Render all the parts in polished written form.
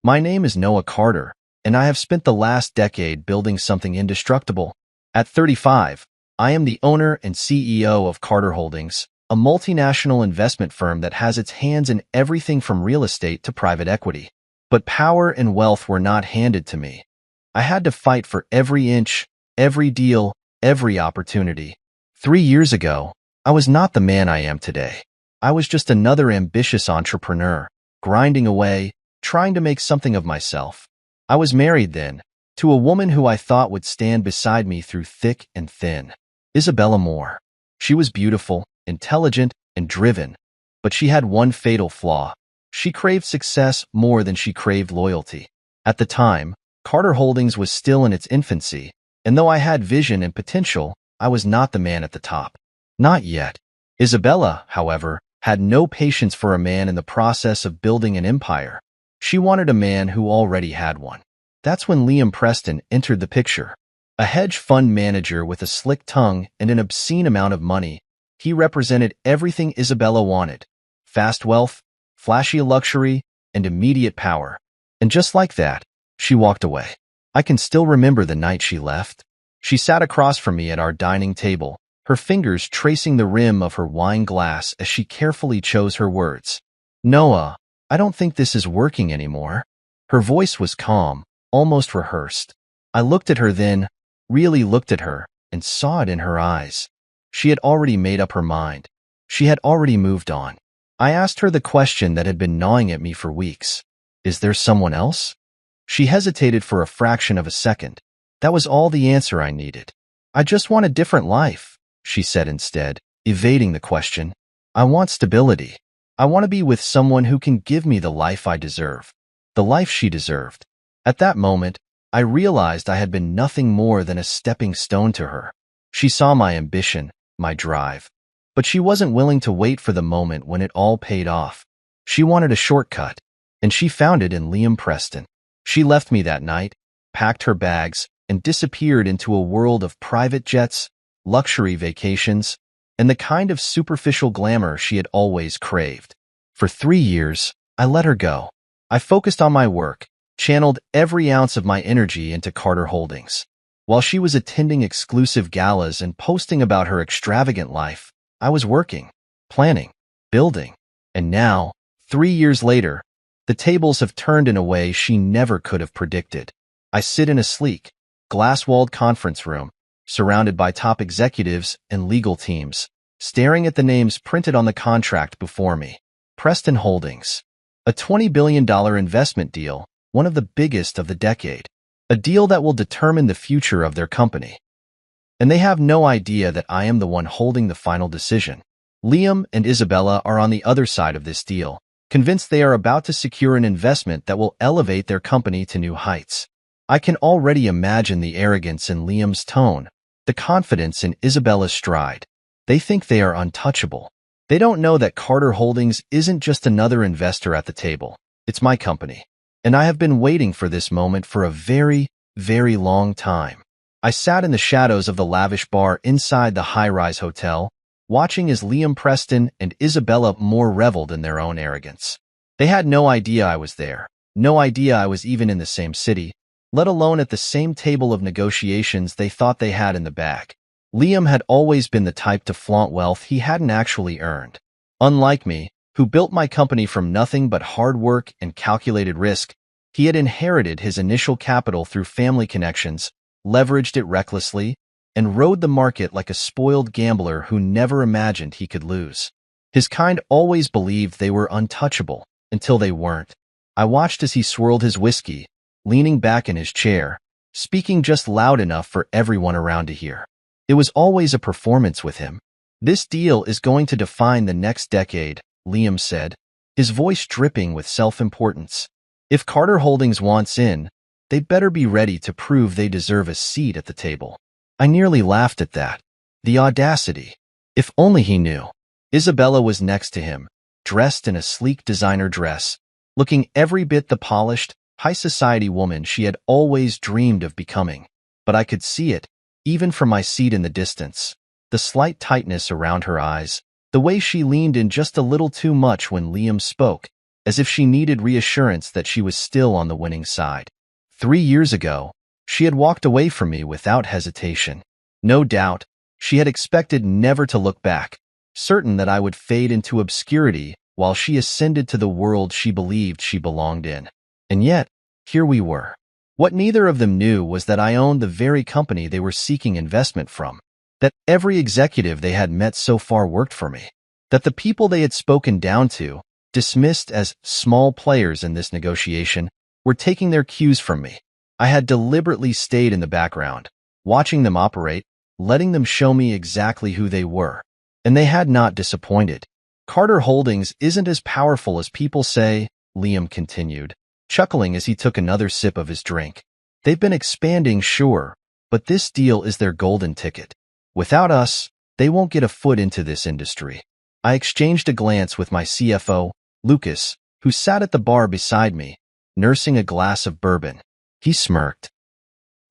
My name is Noah Carter, and I have spent the last decade building something indestructible. At 35, I am the owner and CEO of Carter Holdings, a multinational investment firm that has its hands in everything from real estate to private equity. But power and wealth were not handed to me. I had to fight for every inch, every deal, every opportunity. 3 years ago, I was not the man I am today. I was just another ambitious entrepreneur, grinding away, trying to make something of myself. I was married then, to a woman who I thought would stand beside me through thick and thin. Isabella Moore. She was beautiful, intelligent, and driven, but she had one fatal flaw. She craved success more than she craved loyalty. At the time, Carter Holdings was still in its infancy, and though I had vision and potential, I was not the man at the top. Not yet. Isabella, however, had no patience for a man in the process of building an empire. She wanted a man who already had one. That's when Liam Preston entered the picture. A hedge fund manager with a slick tongue and an obscene amount of money, he represented everything Isabella wanted: fast wealth, flashy luxury, and immediate power. And just like that, she walked away. I can still remember the night she left. She sat across from me at our dining table, her fingers tracing the rim of her wine glass as she carefully chose her words. "Noah, I don't think this is working anymore." Her voice was calm, almost rehearsed. I looked at her then, really looked at her, and saw it in her eyes. She had already made up her mind. She had already moved on. I asked her the question that had been gnawing at me for weeks. Is there someone else? She hesitated for a fraction of a second. That was all the answer I needed. "I just want a different life," she said instead, evading the question. "I want stability. I want to be with someone who can give me the life I deserve." The life she deserved. At that moment, I realized I had been nothing more than a stepping stone to her. She saw my ambition, my drive. But she wasn't willing to wait for the moment when it all paid off. She wanted a shortcut, and she found it in Liam Preston. She left me that night, packed her bags, and disappeared into a world of private jets, luxury vacations, and the kind of superficial glamour she had always craved. For 3 years, I let her go. I focused on my work, channeled every ounce of my energy into Carter Holdings. While she was attending exclusive galas and posting about her extravagant life, I was working, planning, building. And now, 3 years later, the tables have turned in a way she never could have predicted. I sit in a sleek, glass-walled conference room, surrounded by top executives and legal teams, staring at the names printed on the contract before me. Preston Holdings. A $20 billion investment deal, one of the biggest of the decade. A deal that will determine the future of their company. And they have no idea that I am the one holding the final decision. Liam and Isabella are on the other side of this deal, convinced they are about to secure an investment that will elevate their company to new heights. I can already imagine the arrogance in Liam's tone, the confidence in Isabella's stride. They think they are untouchable. They don't know that Carter Holdings isn't just another investor at the table. It's my company. And I have been waiting for this moment for a very, very long time. I sat in the shadows of the lavish bar inside the high-rise hotel, watching as Liam Preston and Isabella Moore reveled in their own arrogance. They had no idea I was there, no idea I was even in the same city, let alone at the same table of negotiations they thought they had in the bag. Liam had always been the type to flaunt wealth he hadn't actually earned. Unlike me, who built my company from nothing but hard work and calculated risk, he had inherited his initial capital through family connections, leveraged it recklessly, and rode the market like a spoiled gambler who never imagined he could lose. His kind always believed they were untouchable, until they weren't. I watched as he swirled his whiskey, leaning back in his chair, speaking just loud enough for everyone around to hear. It was always a performance with him. "This deal is going to define the next decade," Liam said, his voice dripping with self-importance. "If Carter Holdings wants in, they'd better be ready to prove they deserve a seat at the table." I nearly laughed at that. The audacity. If only he knew. Isabella was next to him, dressed in a sleek designer dress, looking every bit the polished, high-society woman she had always dreamed of becoming. But I could see it, even from my seat in the distance. The slight tightness around her eyes, the way she leaned in just a little too much when Liam spoke. as if she needed reassurance that she was still on the winning side. 3 years ago, she had walked away from me without hesitation. No doubt, she had expected never to look back, certain that I would fade into obscurity while she ascended to the world she believed she belonged in. And yet, here we were. What neither of them knew was that I owned the very company they were seeking investment from, that every executive they had met so far worked for me, that the people they had spoken down to, dismissed as small players in this negotiation, were taking their cues from me. I had deliberately stayed in the background, watching them operate, letting them show me exactly who they were. And they had not disappointed. Carter Holdings isn't as powerful as people say, Liam continued, chuckling as he took another sip of his drink. They've been expanding, sure, but this deal is their golden ticket. Without us, they won't get a foot into this industry. I exchanged a glance with my CFO, Lucas, who sat at the bar beside me, nursing a glass of bourbon. He smirked.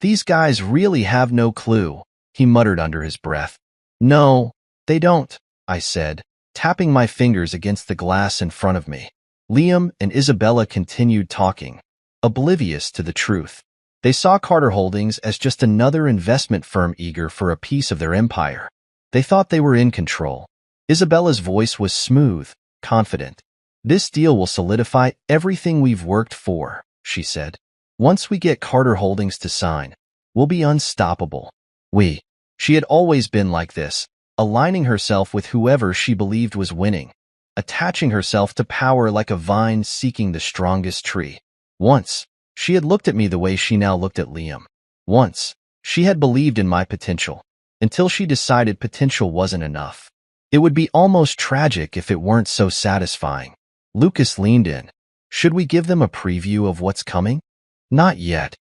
These guys really have no clue, he muttered under his breath. No, they don't, I said, tapping my fingers against the glass in front of me. Liam and Isabella continued talking, oblivious to the truth. They saw Carter Holdings as just another investment firm eager for a piece of their empire. They thought they were in control. Isabella's voice was smooth, confident. This deal will solidify everything we've worked for, she said. Once we get Carter Holdings to sign, we'll be unstoppable. She had always been like this, aligning herself with whoever she believed was winning, attaching herself to power like a vine seeking the strongest tree. Once, she had looked at me the way she now looked at Liam. Once, she had believed in my potential, until she decided potential wasn't enough. It would be almost tragic if it weren't so satisfying. Lucas leaned in. Should we give them a preview of what's coming? Not yet.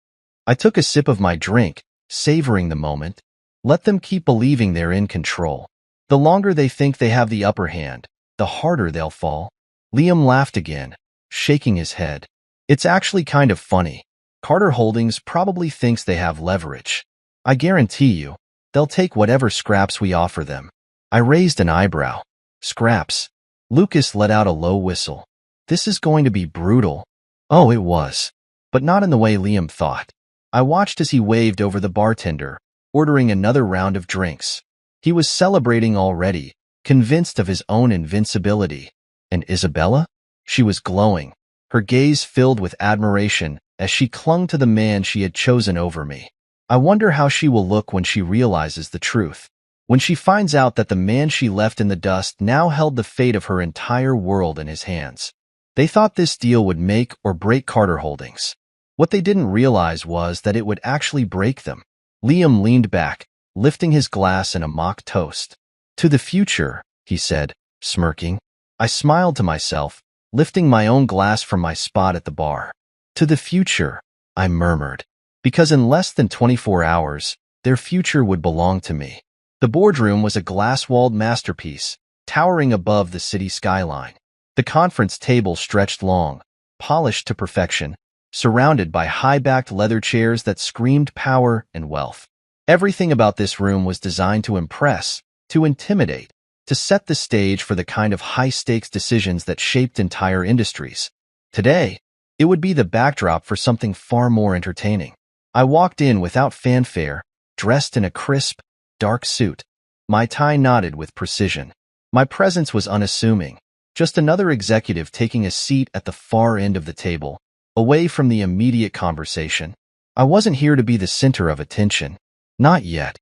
I took a sip of my drink, savoring the moment. Let them keep believing they're in control. The longer they think they have the upper hand, the harder they'll fall. Liam laughed again, shaking his head. It's actually kind of funny. Carter Holdings probably thinks they have leverage. I guarantee you, they'll take whatever scraps we offer them. I raised an eyebrow. Scraps. Lucas let out a low whistle. This is going to be brutal. Oh, it was. But not in the way Liam thought. I watched as he waved over the bartender, ordering another round of drinks. He was celebrating already, convinced of his own invincibility. And Isabella? She was glowing, her gaze filled with admiration as she clung to the man she had chosen over me. I wonder how she will look when she realizes the truth, when she finds out that the man she left in the dust now held the fate of her entire world in his hands. They thought this deal would make or break Carter Holdings. What they didn't realize was that it would actually break them. Liam leaned back, lifting his glass in a mock toast. To the future, he said, smirking. I smiled to myself, lifting my own glass from my spot at the bar. To the future, I murmured, because in less than 24 hours, their future would belong to me. The boardroom was a glass-walled masterpiece, towering above the city skyline. The conference table stretched long, polished to perfection, surrounded by high-backed leather chairs that screamed power and wealth. Everything about this room was designed to impress, to intimidate, to set the stage for the kind of high-stakes decisions that shaped entire industries. Today, it would be the backdrop for something far more entertaining. I walked in without fanfare, dressed in a crisp, dark suit. My tie knotted with precision. My presence was unassuming, just another executive taking a seat at the far end of the table, away from the immediate conversation. I wasn't here to be the center of attention. Not yet.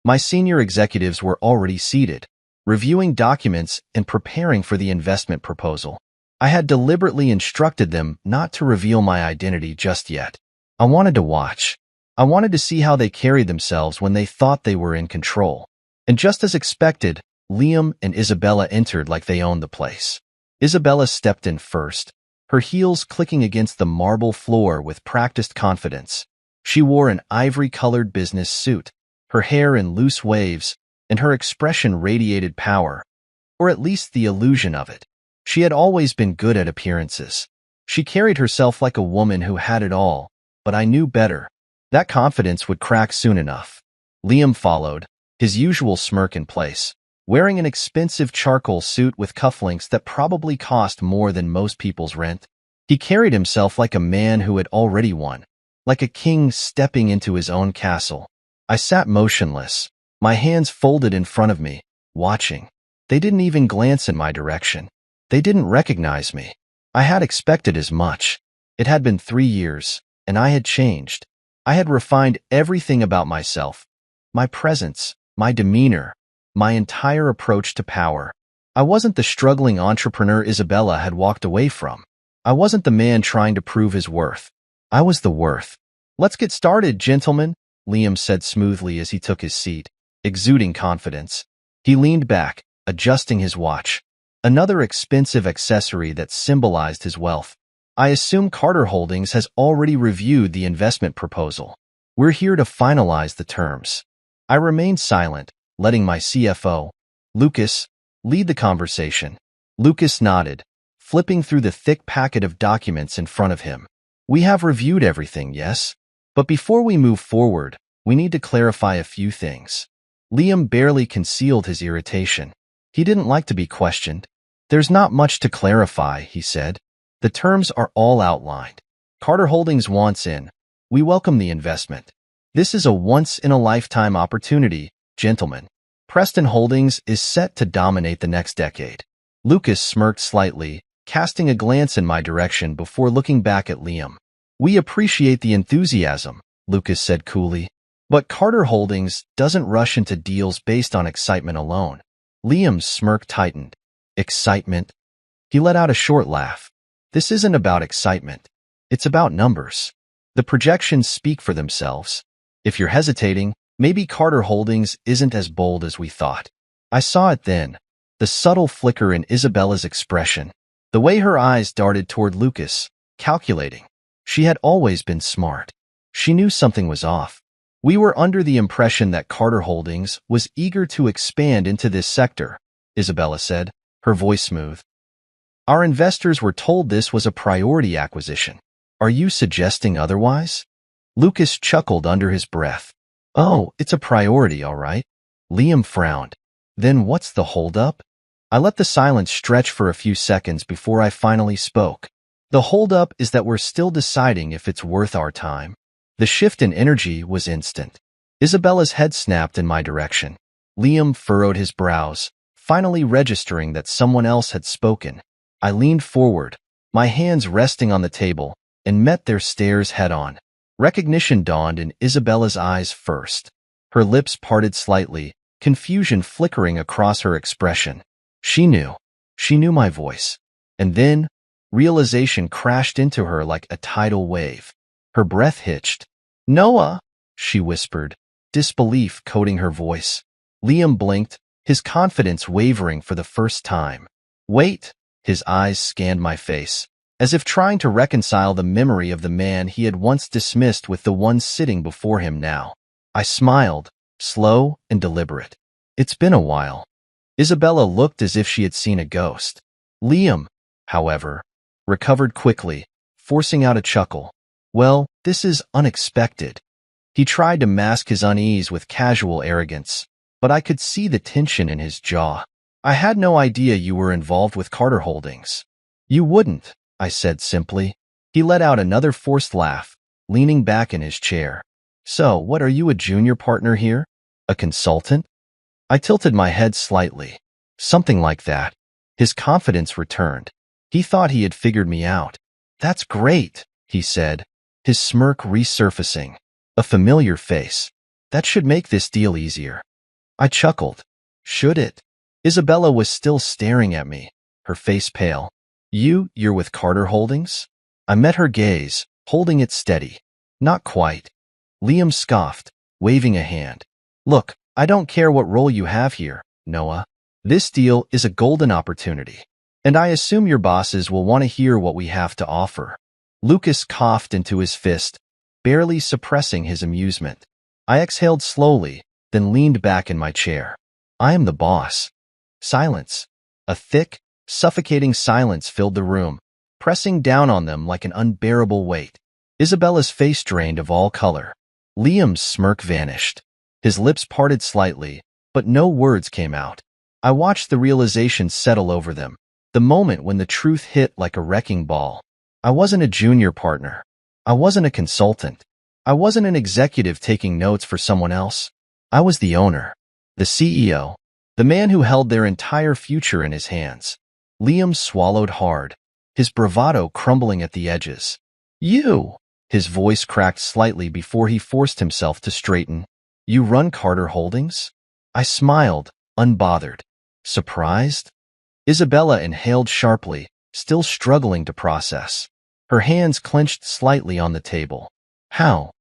My senior executives were already seated, reviewing documents and preparing for the investment proposal. I had deliberately instructed them not to reveal my identity just yet. I wanted to watch. I wanted to see how they carried themselves when they thought they were in control. And just as expected, Liam and Isabella entered like they owned the place. Isabella stepped in first, her heels clicking against the marble floor with practiced confidence. She wore an ivory-colored business suit, her hair in loose waves, and her expression radiated power, or at least the illusion of it. She had always been good at appearances. She carried herself like a woman who had it all, but I knew better. That confidence would crack soon enough. Liam followed, his usual smirk in place. wearing an expensive charcoal suit with cufflinks that probably cost more than most people's rent. He carried himself like a man who had already won, like a king stepping into his own castle. I sat motionless, my hands folded in front of me, watching. They didn't even glance in my direction. They didn't recognize me. I had expected as much. It had been 3 years, and I had changed. I had refined everything about myself, my presence, my demeanor, my entire approach to power. I wasn't the struggling entrepreneur Isabella had walked away from. I wasn't the man trying to prove his worth. I was the worth. "Let's get started, gentlemen," Liam said smoothly as he took his seat, exuding confidence. He leaned back, adjusting his watch, another expensive accessory that symbolized his wealth. "I assume Carter Holdings has already reviewed the investment proposal. We're here to finalize the terms." I remained silent, letting my CFO, Lucas, lead the conversation. Lucas nodded, flipping through the thick packet of documents in front of him. "We have reviewed everything, yes? But before we move forward, we need to clarify a few things." Liam barely concealed his irritation. He didn't like to be questioned. "There's not much to clarify," he said. "The terms are all outlined. Carter Holdings wants in. We welcome the investment. This is a once-in-a-lifetime opportunity, gentlemen. Preston Holdings is set to dominate the next decade." Lucas smirked slightly, casting a glance in my direction before looking back at Liam. "We appreciate the enthusiasm," Lucas said coolly. "But Carter Holdings doesn't rush into deals based on excitement alone." Liam's smirk tightened. "Excitement?" He let out a short laugh. "This isn't about excitement. It's about numbers. The projections speak for themselves. If you're hesitating, maybe Carter Holdings isn't as bold as we thought." I saw it then, the subtle flicker in Isabella's expression, the way her eyes darted toward Lucas, calculating. She had always been smart. She knew something was off. "We were under the impression that Carter Holdings was eager to expand into this sector," Isabella said, her voice smooth. "Our investors were told this was a priority acquisition. Are you suggesting otherwise?" Lucas chuckled under his breath. "Oh, it's a priority, all right." Liam frowned. "Then what's the holdup?" I let the silence stretch for a few seconds before I finally spoke. "The holdup is that we're still deciding if it's worth our time." The shift in energy was instant. Isabella's head snapped in my direction. Liam furrowed his brows, finally registering that someone else had spoken. I leaned forward, my hands resting on the table, and met their stares head-on. Recognition dawned in Isabella's eyes first. Her lips parted slightly, confusion flickering across her expression. She knew. She knew my voice. And then, realization crashed into her like a tidal wave. Her breath hitched. "Noah," she whispered, disbelief coating her voice. Liam blinked, his confidence wavering for the first time. "Wait," his eyes scanned my face, as if trying to reconcile the memory of the man he had once dismissed with the one sitting before him now. I smiled, slow and deliberate. "It's been a while." Isabella looked as if she had seen a ghost. Liam, however, recovered quickly, forcing out a chuckle. "Well, this is unexpected." He tried to mask his unease with casual arrogance, but I could see the tension in his jaw. "I had no idea you were involved with Carter Holdings." "You wouldn't," I said simply. He let out another forced laugh, leaning back in his chair. "So, what are you, a junior partner here? A consultant?" I tilted my head slightly. "Something like that." His confidence returned. He thought he had figured me out. "That's great," he said, his smirk resurfacing. A familiar face. "That should make this deal easier." I chuckled. "Should it?" Isabella was still staring at me, her face pale. You're with Carter Holdings?" I met her gaze, holding it steady. "Not quite." Liam scoffed, waving a hand. "Look, I don't care what role you have here, Noah. This deal is a golden opportunity. And I assume your bosses will want to hear what we have to offer." Lucas coughed into his fist, barely suppressing his amusement. I exhaled slowly, then leaned back in my chair. "I am the boss." Silence. A thick, suffocating silence filled the room, pressing down on them like an unbearable weight. Isabella's face drained of all color. Liam's smirk vanished. His lips parted slightly, but no words came out. I watched the realization settle over them, the moment when the truth hit like a wrecking ball. I wasn't a junior partner. I wasn't a consultant. I wasn't an executive taking notes for someone else. I was the owner, the CEO, the man who held their entire future in his hands. Liam swallowed hard, his bravado crumbling at the edges. You! His voice cracked slightly before he forced himself to straighten. You run Carter Holdings? I smiled, unbothered. Surprised? Isabella inhaled sharply, still struggling to process. Her hands clenched slightly on the table. How?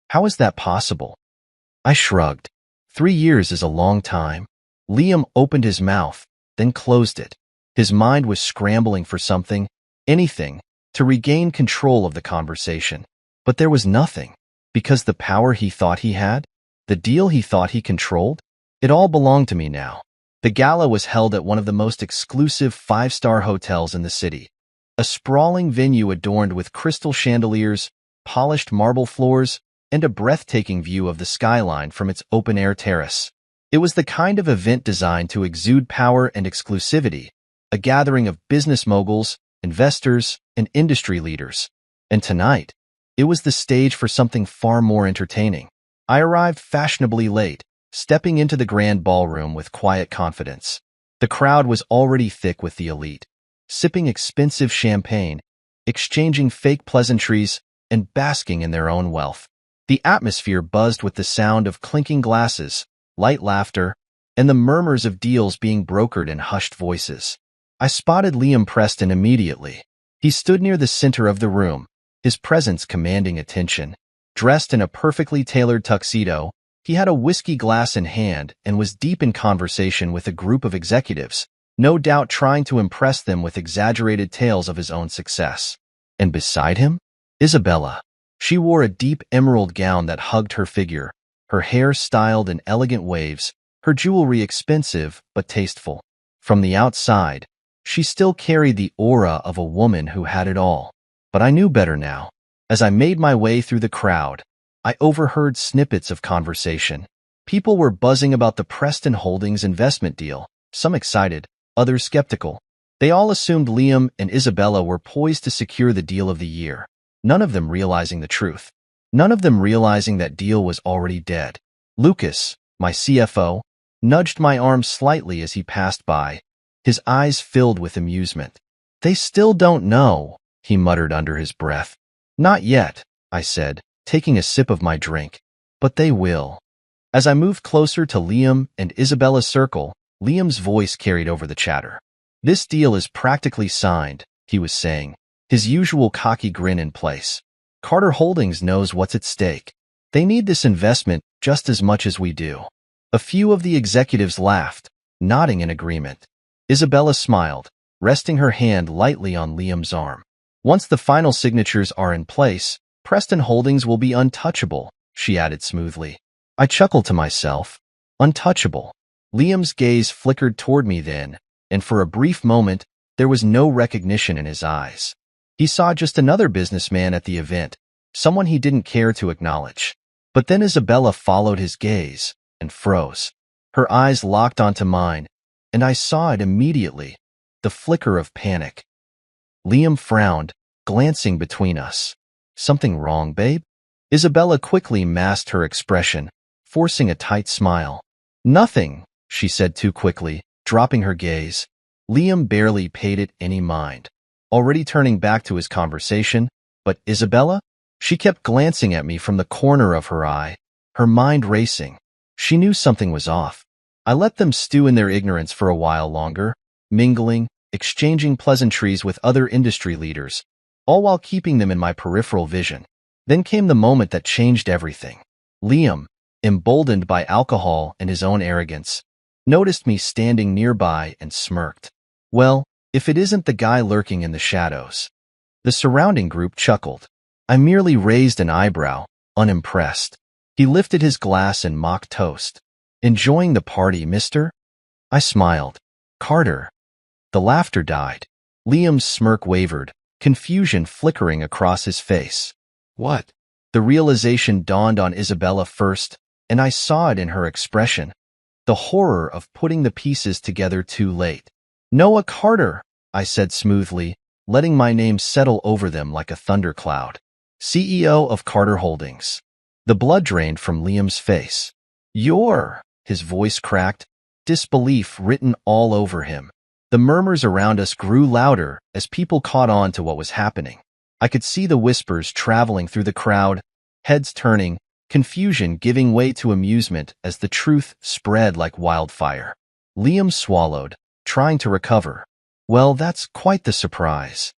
How is that possible? I shrugged. 3 years is a long time. Liam opened his mouth, then closed it. His mind was scrambling for something, anything, to regain control of the conversation. But there was nothing, because the power he thought he had, the deal he thought he controlled, it all belonged to me now. The gala was held at one of the most exclusive 5-star hotels in the city, a sprawling venue adorned with crystal chandeliers, polished marble floors, and a breathtaking view of the skyline from its open-air terrace. It was the kind of event designed to exude power and exclusivity, a gathering of business moguls, investors, and industry leaders. And tonight, it was the stage for something far more entertaining. I arrived fashionably late, stepping into the grand ballroom with quiet confidence. The crowd was already thick with the elite, sipping expensive champagne, exchanging fake pleasantries, and basking in their own wealth. The atmosphere buzzed with the sound of clinking glasses, light laughter, and the murmurs of deals being brokered in hushed voices. I spotted Liam Preston immediately. He stood near the center of the room, his presence commanding attention. Dressed in a perfectly tailored tuxedo, he had a whiskey glass in hand and was deep in conversation with a group of executives, no doubt trying to impress them with exaggerated tales of his own success. And beside him? Isabella. She wore a deep emerald gown that hugged her figure, her hair styled in elegant waves, her jewelry expensive but tasteful. From the outside, she still carried the aura of a woman who had it all. But I knew better now. As I made my way through the crowd, I overheard snippets of conversation. People were buzzing about the Preston Holdings investment deal, some excited, others skeptical. They all assumed Liam and Isabella were poised to secure the deal of the year, none of them realizing the truth. None of them realizing that deal was already dead. Lucas, my CFO, nudged my arm slightly as he passed by, his eyes filled with amusement. They still don't know, he muttered under his breath. Not yet, I said, taking a sip of my drink. But they will. As I moved closer to Liam and Isabella's circle, Liam's voice carried over the chatter. This deal is practically signed, he was saying, his usual cocky grin in place. Carter Holdings knows what's at stake. They need this investment just as much as we do. A few of the executives laughed, nodding in agreement. Isabella smiled, resting her hand lightly on Liam's arm. Once the final signatures are in place, Preston Holdings will be untouchable, she added smoothly. I chuckled to myself. Untouchable. Liam's gaze flickered toward me then, and for a brief moment, there was no recognition in his eyes. He saw just another businessman at the event, someone he didn't care to acknowledge. But then Isabella followed his gaze and froze. Her eyes locked onto mine, and I saw it immediately, the flicker of panic. Liam frowned, glancing between us. Something wrong, babe? Isabella quickly masked her expression, forcing a tight smile. Nothing, she said too quickly, dropping her gaze. Liam barely paid it any mind, already turning back to his conversation. But Isabella? She kept glancing at me from the corner of her eye, her mind racing. She knew something was off. I let them stew in their ignorance for a while longer, mingling, exchanging pleasantries with other industry leaders, all while keeping them in my peripheral vision. Then came the moment that changed everything. Liam, emboldened by alcohol and his own arrogance, noticed me standing nearby and smirked. Well, if it isn't the guy lurking in the shadows. The surrounding group chuckled. I merely raised an eyebrow, unimpressed. He lifted his glass in mock toast. Enjoying the party, mister? I smiled. Carter. The laughter died. Liam's smirk wavered, confusion flickering across his face. What? The realization dawned on Isabella first, and I saw it in her expression. the horror of putting the pieces together too late. Noah Carter, I said smoothly, letting my name settle over them like a thundercloud. CEO of Carter Holdings. The blood drained from Liam's face. His voice cracked, disbelief written all over him. The murmurs around us grew louder as people caught on to what was happening. I could see the whispers traveling through the crowd, heads turning, confusion giving way to amusement as the truth spread like wildfire. Liam swallowed, trying to recover. Well, that's quite the surprise.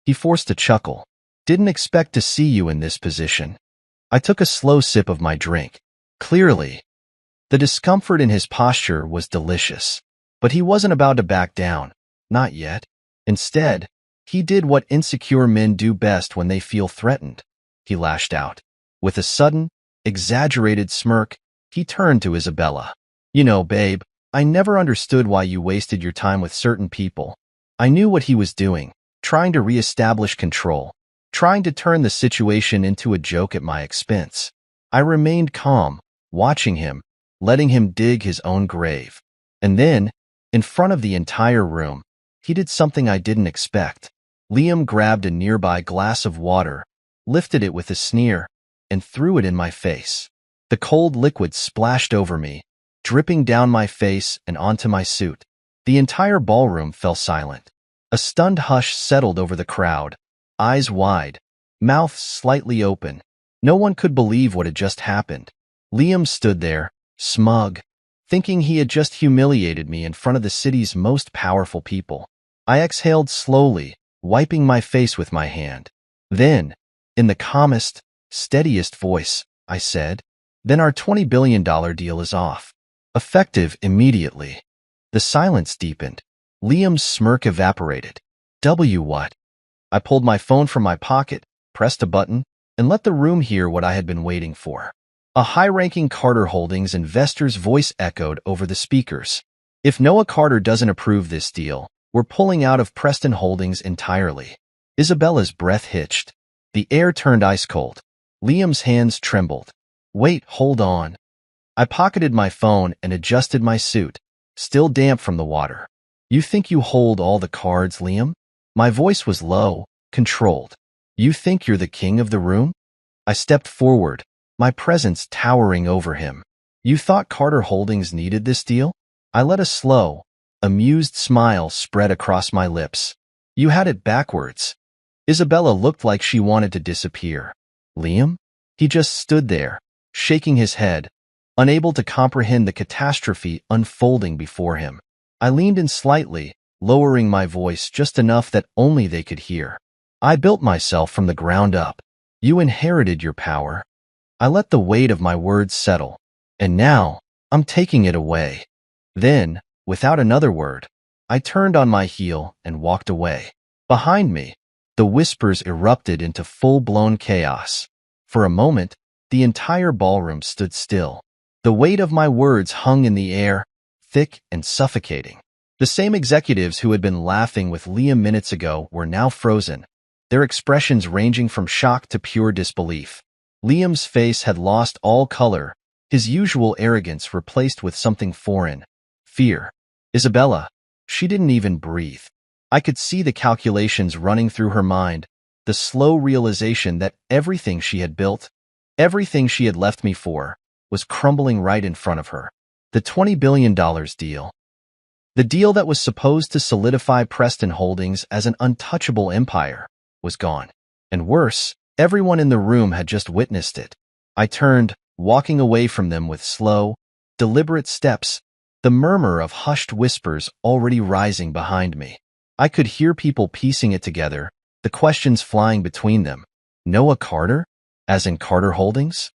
He forced a chuckle. Didn't expect to see you in this position. I took a slow sip of my drink. Clearly, the discomfort in his posture was delicious. But he wasn't about to back down. Not yet. Instead, he did what insecure men do best when they feel threatened. He lashed out. With a sudden, exaggerated smirk, he turned to Isabella. You know, babe, I never understood why you wasted your time with certain people. I knew what he was doing, trying to reestablish control, trying to turn the situation into a joke at my expense. I remained calm, watching him, letting him dig his own grave. And then, in front of the entire room, he did something I didn't expect. Liam grabbed a nearby glass of water, lifted it with a sneer, and threw it in my face. The cold liquid splashed over me, dripping down my face and onto my suit. The entire ballroom fell silent. A stunned hush settled over the crowd, eyes wide, mouth slightly open. No one could believe what had just happened. Liam stood there, smug, thinking he had just humiliated me in front of the city's most powerful people. I exhaled slowly, wiping my face with my hand. Then, in the calmest, steadiest voice, I said, "Then our $20 billion deal is off. Effective immediately." The silence deepened. Liam's smirk evaporated. What? I pulled my phone from my pocket, pressed a button, and let the room hear what I had been waiting for. A high-ranking Carter Holdings investor's voice echoed over the speakers. If Noah Carter doesn't approve this deal, we're pulling out of Preston Holdings entirely. Isabella's breath hitched. The air turned ice cold. Liam's hands trembled. Wait, hold on. I pocketed my phone and adjusted my suit, still damp from the water. You think you hold all the cards, Liam? My voice was low, controlled. You think you're the king of the room? I stepped forward, my presence towering over him. You thought Carter Holdings needed this deal? I let a slow, amused smile spread across my lips. You had it backwards. Isabella looked like she wanted to disappear. Liam? He just stood there, shaking his head, unable to comprehend the catastrophe unfolding before him. I leaned in slightly, lowering my voice just enough that only they could hear. I built myself from the ground up. You inherited your power. I let the weight of my words settle, and now I'm taking it away. Then, without another word, I turned on my heel and walked away. Behind me, the whispers erupted into full-blown chaos. For a moment, the entire ballroom stood still. The weight of my words hung in the air, thick and suffocating. The same executives who had been laughing with Liam minutes ago were now frozen, their expressions ranging from shock to pure disbelief. Liam's face had lost all color, his usual arrogance replaced with something foreign. Fear. Isabella. She didn't even breathe. I could see the calculations running through her mind, the slow realization that everything she had built, everything she had left me for, was crumbling right in front of her. The $20 billion deal. The deal that was supposed to solidify Preston Holdings as an untouchable empire was gone. And worse, everyone in the room had just witnessed it. I turned, walking away from them with slow, deliberate steps, the murmur of hushed whispers already rising behind me. I could hear people piecing it together, the questions flying between them. Noah Carter? As in Carter Holdings?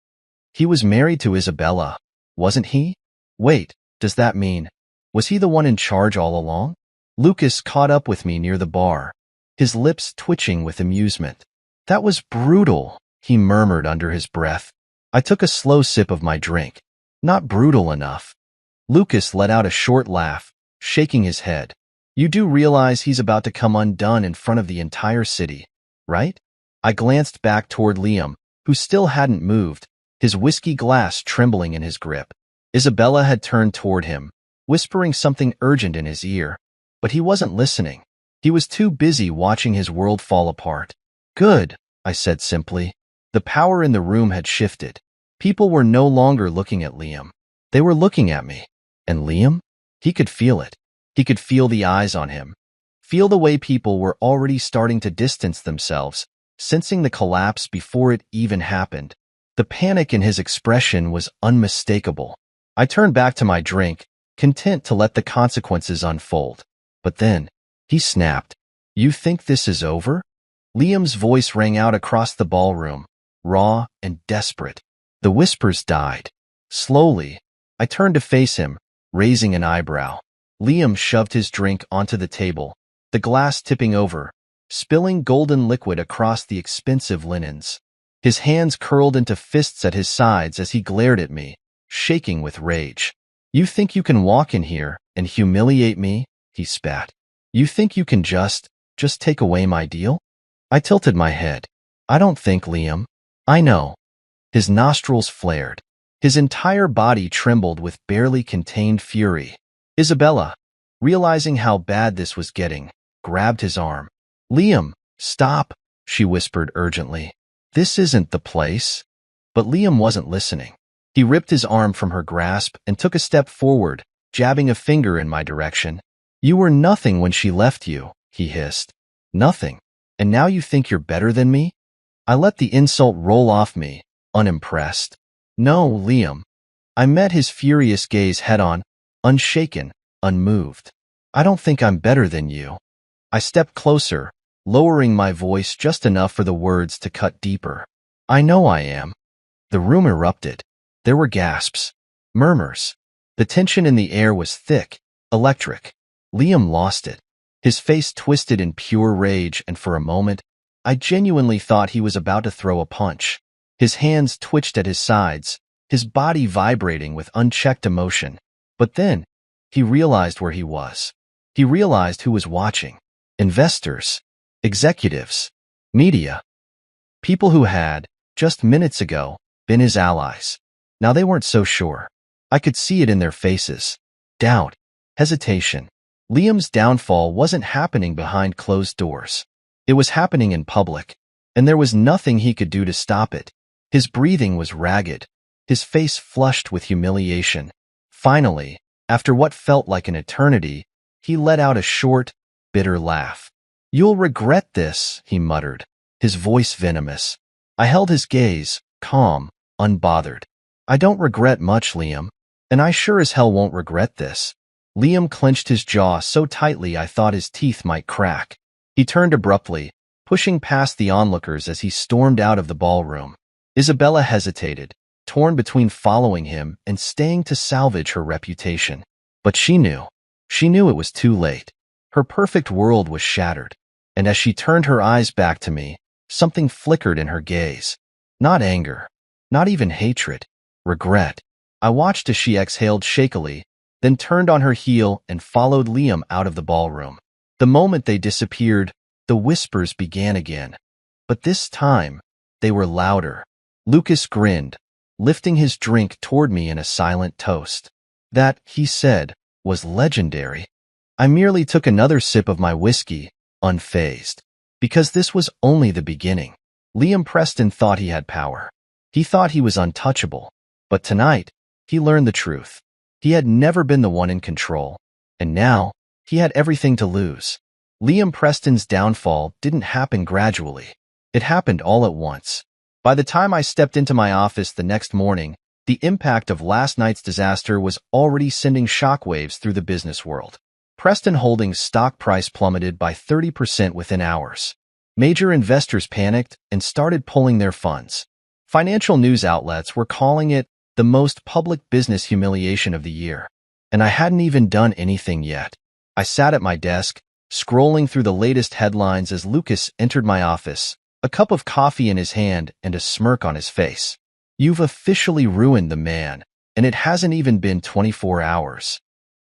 He was married to Isabella, wasn't he? Wait, does that mean, was he the one in charge all along? Lucas caught up with me near the bar, his lips twitching with amusement. That was brutal, he murmured under his breath. I took a slow sip of my drink. Not brutal enough. Lucas let out a short laugh, shaking his head. You do realize he's about to come undone in front of the entire city, right? I glanced back toward Liam, who still hadn't moved, his whiskey glass trembling in his grip. Isabella had turned toward him, whispering something urgent in his ear, but he wasn't listening. He was too busy watching his world fall apart. Good, I said simply. The power in the room had shifted. People were no longer looking at Liam. They were looking at me. And Liam? He could feel it. He could feel the eyes on him. Feel the way people were already starting to distance themselves, sensing the collapse before it even happened. The panic in his expression was unmistakable. I turned back to my drink, content to let the consequences unfold. But then, he snapped. You think this is over? Liam's voice rang out across the ballroom, raw and desperate. The whispers died. Slowly, I turned to face him, raising an eyebrow. Liam shoved his drink onto the table, the glass tipping over, spilling golden liquid across the expensive linens. His hands curled into fists at his sides as he glared at me, shaking with rage. You think you can walk in here and humiliate me? He spat. You think you can just take away my deal? I tilted my head. I don't think, Liam. I know. His nostrils flared. His entire body trembled with barely contained fury. Isabella, realizing how bad this was getting, grabbed his arm. Liam, stop, she whispered urgently. This isn't the place. But Liam wasn't listening. He ripped his arm from her grasp and took a step forward, jabbing a finger in my direction. You were nothing when she left you, he hissed. Nothing. And now you think you're better than me? I let the insult roll off me, unimpressed. No, Liam. I met his furious gaze head-on, unshaken, unmoved. I don't think I'm better than you. I stepped closer, lowering my voice just enough for the words to cut deeper. I know I am. The room erupted. There were gasps, murmurs. The tension in the air was thick, electric. Liam lost it. His face twisted in pure rage, and for a moment, I genuinely thought he was about to throw a punch. His hands twitched at his sides, his body vibrating with unchecked emotion. But then, he realized where he was. He realized who was watching. Investors, executives, media. People who had, just minutes ago, been his allies. Now they weren't so sure. I could see it in their faces. Doubt, hesitation. Liam's downfall wasn't happening behind closed doors. It was happening in public, and there was nothing he could do to stop it. His breathing was ragged, his face flushed with humiliation. Finally, after what felt like an eternity, he let out a short, bitter laugh. You'll regret this, he muttered, his voice venomous. I held his gaze, calm, unbothered. I don't regret much, Liam, and I sure as hell won't regret this. Liam clenched his jaw so tightly I thought his teeth might crack. He turned abruptly, pushing past the onlookers as he stormed out of the ballroom. Isabella hesitated, torn between following him and staying to salvage her reputation. But she knew. She knew it was too late. Her perfect world was shattered. And as she turned her eyes back to me, something flickered in her gaze. Not anger, not even hatred, regret. I watched as she exhaled shakily, then turned on her heel and followed Liam out of the ballroom. The moment they disappeared, the whispers began again. But this time, they were louder. Lucas grinned, lifting his drink toward me in a silent toast. That, he said, was legendary. I merely took another sip of my whiskey, unfazed. Because this was only the beginning. Liam Preston thought he had power. He thought he was untouchable. But tonight, he learned the truth. He had never been the one in control. And now, he had everything to lose. Liam Preston's downfall didn't happen gradually. It happened all at once. By the time I stepped into my office the next morning, the impact of last night's disaster was already sending shockwaves through the business world. Preston Holdings' stock price plummeted by 30% within hours. Major investors panicked and started pulling their funds. Financial news outlets were calling it the most public business humiliation of the year. And I hadn't even done anything yet. I sat at my desk, scrolling through the latest headlines as Lucas entered my office, a cup of coffee in his hand and a smirk on his face. You've officially ruined the man, and it hasn't even been 24 hours.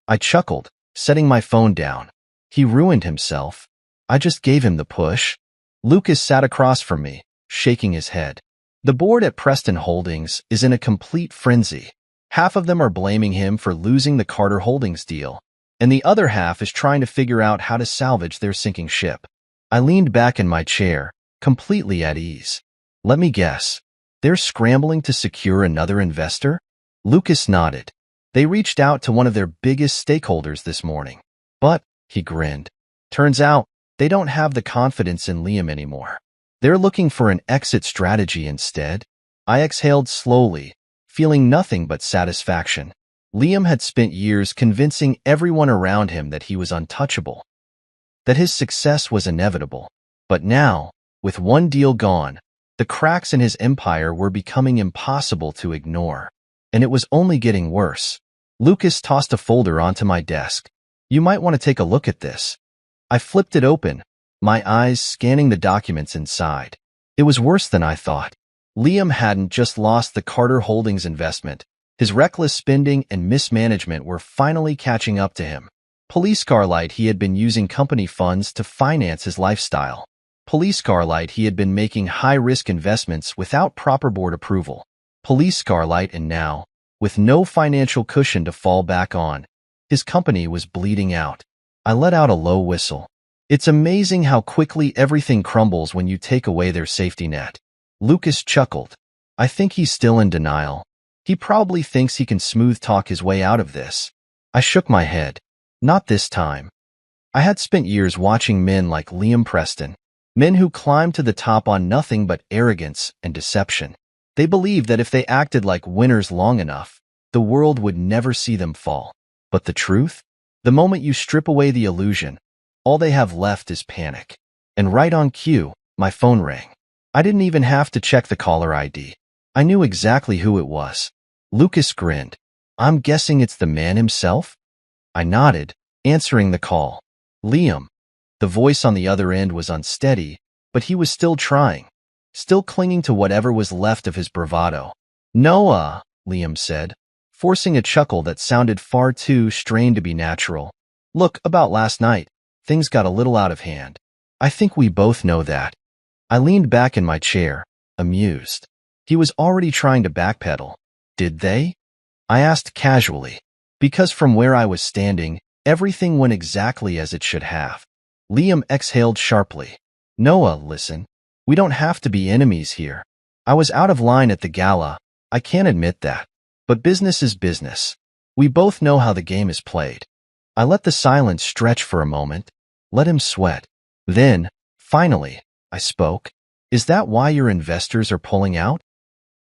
I chuckled, setting my phone down. He ruined himself. I just gave him the push. Lucas sat across from me, shaking his head. The board at Preston Holdings is in a complete frenzy. Half of them are blaming him for losing the Carter Holdings deal, and the other half is trying to figure out how to salvage their sinking ship. I leaned back in my chair, completely at ease. Let me guess. They're scrambling to secure another investor? Lucas nodded. They reached out to one of their biggest stakeholders this morning. But, he grinned, turns out they don't have the confidence in Liam anymore. They're looking for an exit strategy instead. I exhaled slowly, feeling nothing but satisfaction. Liam had spent years convincing everyone around him that he was untouchable, that his success was inevitable. But now, with one deal gone, the cracks in his empire were becoming impossible to ignore. And it was only getting worse. Lucas tossed a folder onto my desk. You might want to take a look at this. I flipped it open, my eyes scanning the documents inside. It was worse than I thought. Liam hadn't just lost the Carter Holdings investment. His reckless spending and mismanagement were finally catching up to him. Police Scarlight, he had been using company funds to finance his lifestyle. Police Scarlight, he had been making high-risk investments without proper board approval. Police Scarlight, and now, with no financial cushion to fall back on, his company was bleeding out. I let out a low whistle. It's amazing how quickly everything crumbles when you take away their safety net. Lucas chuckled. I think he's still in denial. He probably thinks he can smooth talk his way out of this. I shook my head. Not this time. I had spent years watching men like Liam Preston, men who climbed to the top on nothing but arrogance and deception. They believed that if they acted like winners long enough, the world would never see them fall. But the truth? The moment you strip away the illusion, all they have left is panic. And right on cue, my phone rang. I didn't even have to check the caller ID. I knew exactly who it was. Lucas grinned. I'm guessing it's the man himself? I nodded, answering the call. Liam. The voice on the other end was unsteady, but he was still trying, still clinging to whatever was left of his bravado. Noah, Liam said, forcing a chuckle that sounded far too strained to be natural. Look, about last night, things got a little out of hand. I think we both know that. I leaned back in my chair, amused. He was already trying to backpedal. Did they? I asked casually, because from where I was standing, everything went exactly as it should have. Liam exhaled sharply. Noah, listen. We don't have to be enemies here. I was out of line at the gala. I can't admit that. But business is business. We both know how the game is played. I let the silence stretch for a moment, let him sweat. Then, finally, I spoke. Is that why your investors are pulling out?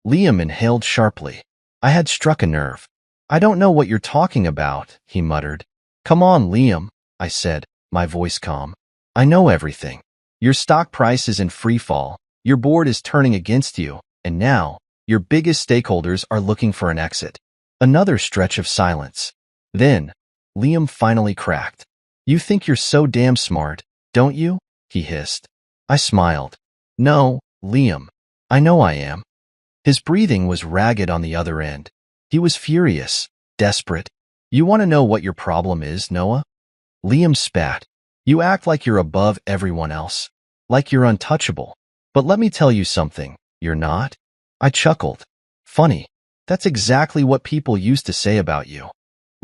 Liam inhaled sharply. I had struck a nerve. I don't know what you're talking about, he muttered. Come on, Liam, I said, my voice calm. I know everything. Your stock price is in free fall, your board is turning against you, and now, your biggest stakeholders are looking for an exit. Another stretch of silence. Then, Liam finally cracked. You think you're so damn smart, don't you? He hissed. I smiled. No, Liam. I know I am. His breathing was ragged on the other end. He was furious, desperate. You want to know what your problem is, Noah? Liam spat. You act like you're above everyone else, like you're untouchable. But let me tell you something, you're not. I chuckled. Funny. That's exactly what people used to say about you.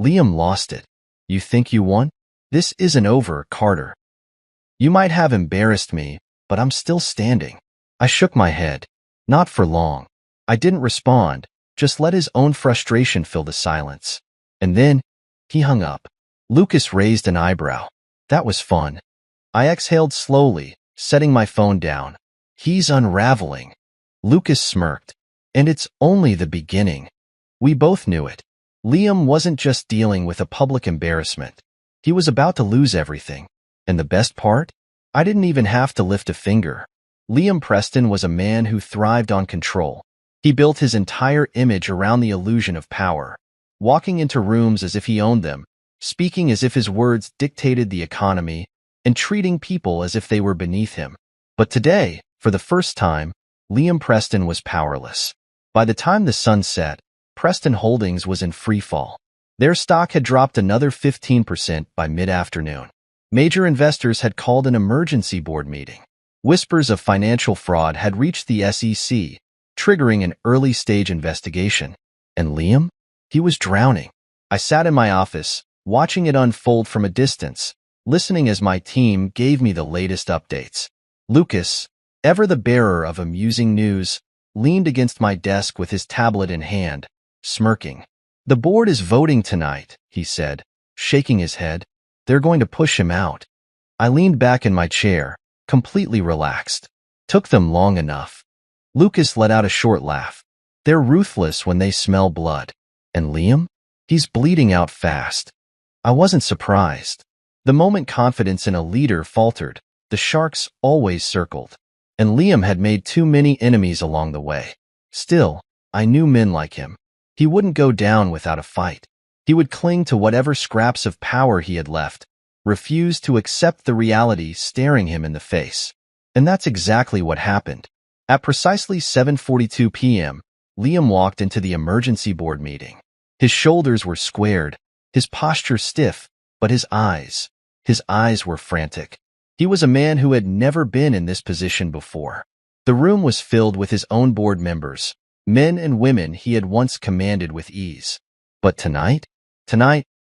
Liam lost it. You think you won? This isn't over, Carter. You might have embarrassed me, but I'm still standing. I shook my head. Not for long. I didn't respond, just let his own frustration fill the silence. And then, he hung up. Lucas raised an eyebrow. That was fun. I exhaled slowly, setting my phone down. He's unraveling. Lucas smirked. And it's only the beginning. We both knew it. Liam wasn't just dealing with a public embarrassment. He was about to lose everything. And the best part? I didn't even have to lift a finger. Liam Preston was a man who thrived on control. He built his entire image around the illusion of power, walking into rooms as if he owned them, speaking as if his words dictated the economy, and treating people as if they were beneath him. But today, for the first time, Liam Preston was powerless. By the time the sun set, Preston Holdings was in free fall. Their stock had dropped another 15% by mid-afternoon. Major investors had called an emergency board meeting. Whispers of financial fraud had reached the SEC, triggering an early-stage investigation. And Liam? He was drowning. I sat in my office, watching it unfold from a distance, listening as my team gave me the latest updates. Lucas, ever the bearer of amusing news, leaned against my desk with his tablet in hand, smirking. "The board is voting tonight," he said, shaking his head. "They're going to push him out." I leaned back in my chair, completely relaxed. Took them long enough. Lucas let out a short laugh. "They're ruthless when they smell blood. And Liam? He's bleeding out fast." I wasn't surprised. The moment confidence in a leader faltered, the Sharks always circled. And Liam had made too many enemies along the way. Still, I knew men like him. He wouldn't go down without a fight. He would cling to whatever scraps of power he had left, refuse to accept the reality staring him in the face. And that's exactly what happened. At precisely 7:42 p.m., Liam walked into the emergency board meeting. His shoulders were squared, his posture stiff, but his eyes were frantic. He was a man who had never been in this position before. The room was filled with his own board members, men and women he had once commanded with ease. But tonight,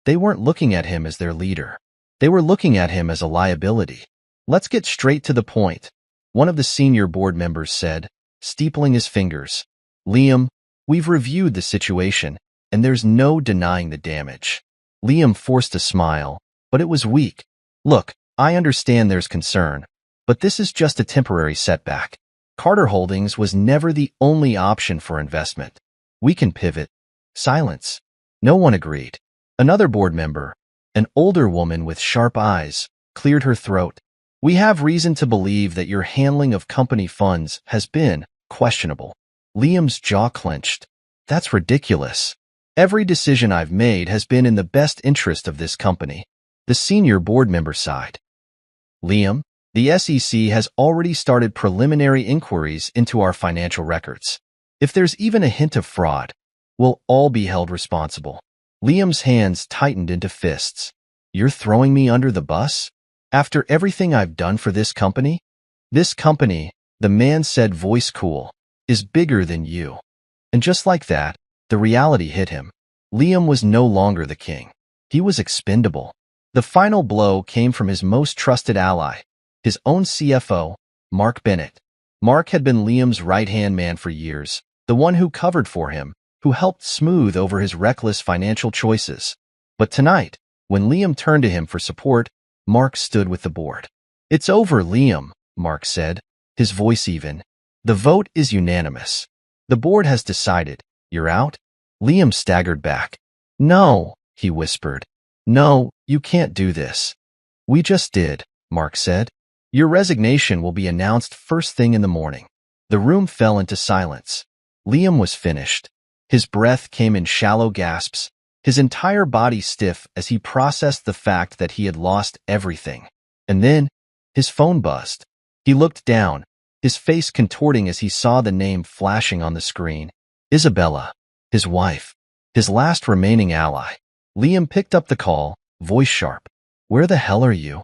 they weren't looking at him as their leader. They were looking at him as a liability. "Let's get straight to the point," one of the senior board members said, steepling his fingers. "Liam, we've reviewed the situation, and there's no denying the damage." Liam forced a smile, but it was weak. "Look, I understand there's concern, but this is just a temporary setback. Carter Holdings was never the only option for investment. We can pivot." Silence. No one agreed. Another board member, an older woman with sharp eyes, cleared her throat. "We have reason to believe that your handling of company funds has been questionable." Liam's jaw clenched. "That's ridiculous. Every decision I've made has been in the best interest of this company." The senior board member sighed. "Liam, the SEC has already started preliminary inquiries into our financial records. If there's even a hint of fraud, we'll all be held responsible." Liam's hands tightened into fists. "You're throwing me under the bus? After everything I've done for this company?" "This company," the man said, voice cool, "is bigger than you." And just like that, the reality hit him. Liam was no longer the king. He was expendable. The final blow came from his most trusted ally, his own CFO, Mark Bennett. Mark had been Liam's right-hand man for years, the one who covered for him, who helped smooth over his reckless financial choices. But tonight, when Liam turned to him for support, Mark stood with the board. "It's over, Liam," Mark said, his voice even. "The vote is unanimous. The board has decided. You're out?" Liam staggered back. "No," he whispered. "No, you can't do this." "We just did," Mark said. "Your resignation will be announced first thing in the morning." The room fell into silence. Liam was finished. His breath came in shallow gasps, his entire body stiff as he processed the fact that he had lost everything. And then, his phone buzzed. He looked down, his face contorting as he saw the name flashing on the screen. Isabella, his wife, his last remaining ally. Liam picked up the call, voice sharp. "Where the hell are you?"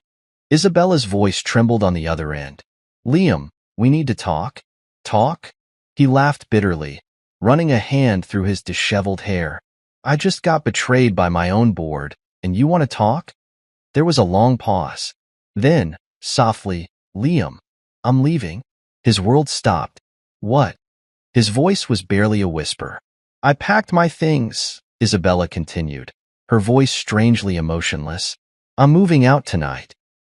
Isabella's voice trembled on the other end. "Liam, we need to talk." "Talk?" He laughed bitterly, running a hand through his disheveled hair. "I just got betrayed by my own board, and you want to talk?" There was a long pause. Then, softly, "Liam, I'm leaving." His world stopped. "What?" His voice was barely a whisper. "I packed my things," Isabella continued, her voice strangely emotionless. "I'm moving out tonight."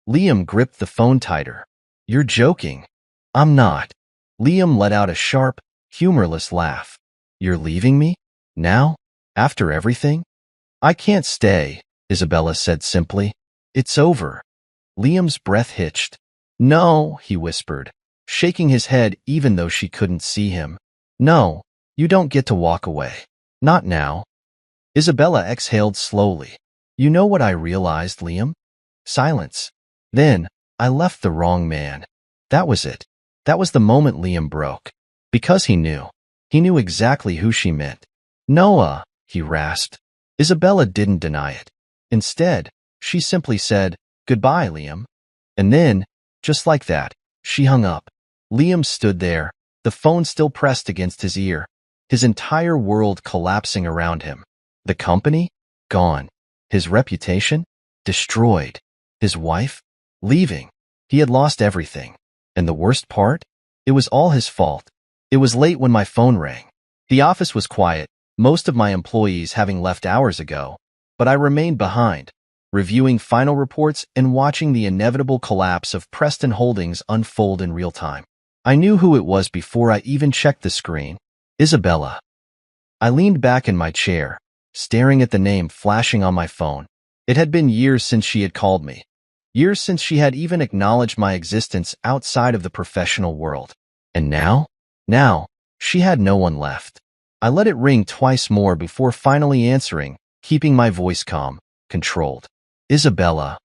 Liam gripped the phone tighter. "You're joking." "I'm not." Liam let out a sharp, humorless laugh. "You're leaving me? Now? After everything?" "I can't stay," Isabella said simply. "It's over." Liam's breath hitched. "No," he whispered, shaking his head even though she couldn't see him. "No, you don't get to walk away. Not now." Isabella exhaled slowly. "You know what I realized, Liam?" Silence. "Then, I left the wrong man." That was it. That was the moment Liam broke. Because he knew. He knew exactly who she meant. "Noah," he rasped. Isabella didn't deny it. Instead, she simply said, "Goodbye, Liam." And then, just like that, she hung up. Liam stood there, the phone still pressed against his ear, his entire world collapsing around him. The company? Gone. His reputation? Destroyed. His wife? Leaving. He had lost everything. And the worst part? It was all his fault. It was late when my phone rang. The office was quiet, most of my employees having left hours ago, but I remained behind, reviewing final reports and watching the inevitable collapse of Preston Holdings unfold in real time. I knew who it was before I even checked the screen. Isabella. I leaned back in my chair, staring at the name flashing on my phone. It had been years since she had called me. Years since she had even acknowledged my existence outside of the professional world. And now? Now, she had no one left. I let it ring twice more before finally answering, keeping my voice calm, controlled. Isabella.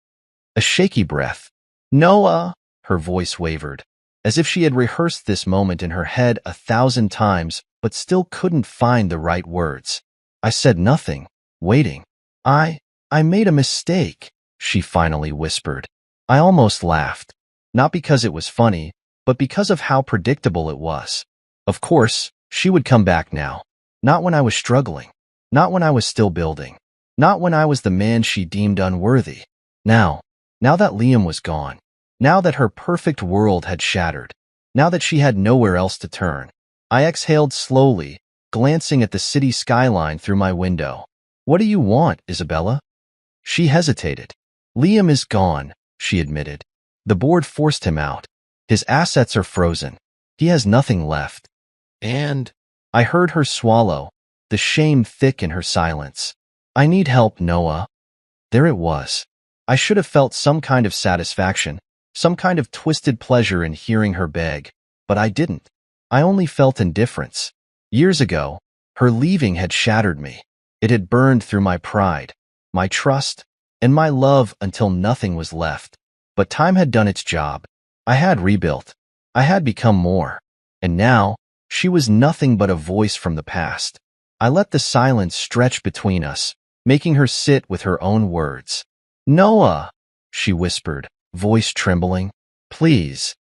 A shaky breath. Noah. Her voice wavered, as if she had rehearsed this moment in her head 1,000 times, but still couldn't find the right words. I said nothing, waiting. I made a mistake, she finally whispered. I almost laughed, not because it was funny, but because of how predictable it was. Of course, she would come back now. Not when I was struggling. Not when I was still building. Not when I was the man she deemed unworthy. Now that Liam was gone. Now that her perfect world had shattered. Now that she had nowhere else to turn. I exhaled slowly, glancing at the city skyline through my window. What do you want, Isabella? She hesitated. Liam is gone, she admitted. The board forced him out. His assets are frozen. He has nothing left. And I heard her swallow, the shame thick in her silence. I need help, Noah. There it was. I should have felt some kind of satisfaction, some kind of twisted pleasure in hearing her beg, but I didn't. I only felt indifference. Years ago, her leaving had shattered me. It had burned through my pride, my trust, and my love until nothing was left. But time had done its job. I had rebuilt. I had become more. And now, she was nothing but a voice from the past. I let the silence stretch between us, making her sit with her own words. Noah, she whispered, voice trembling. Please.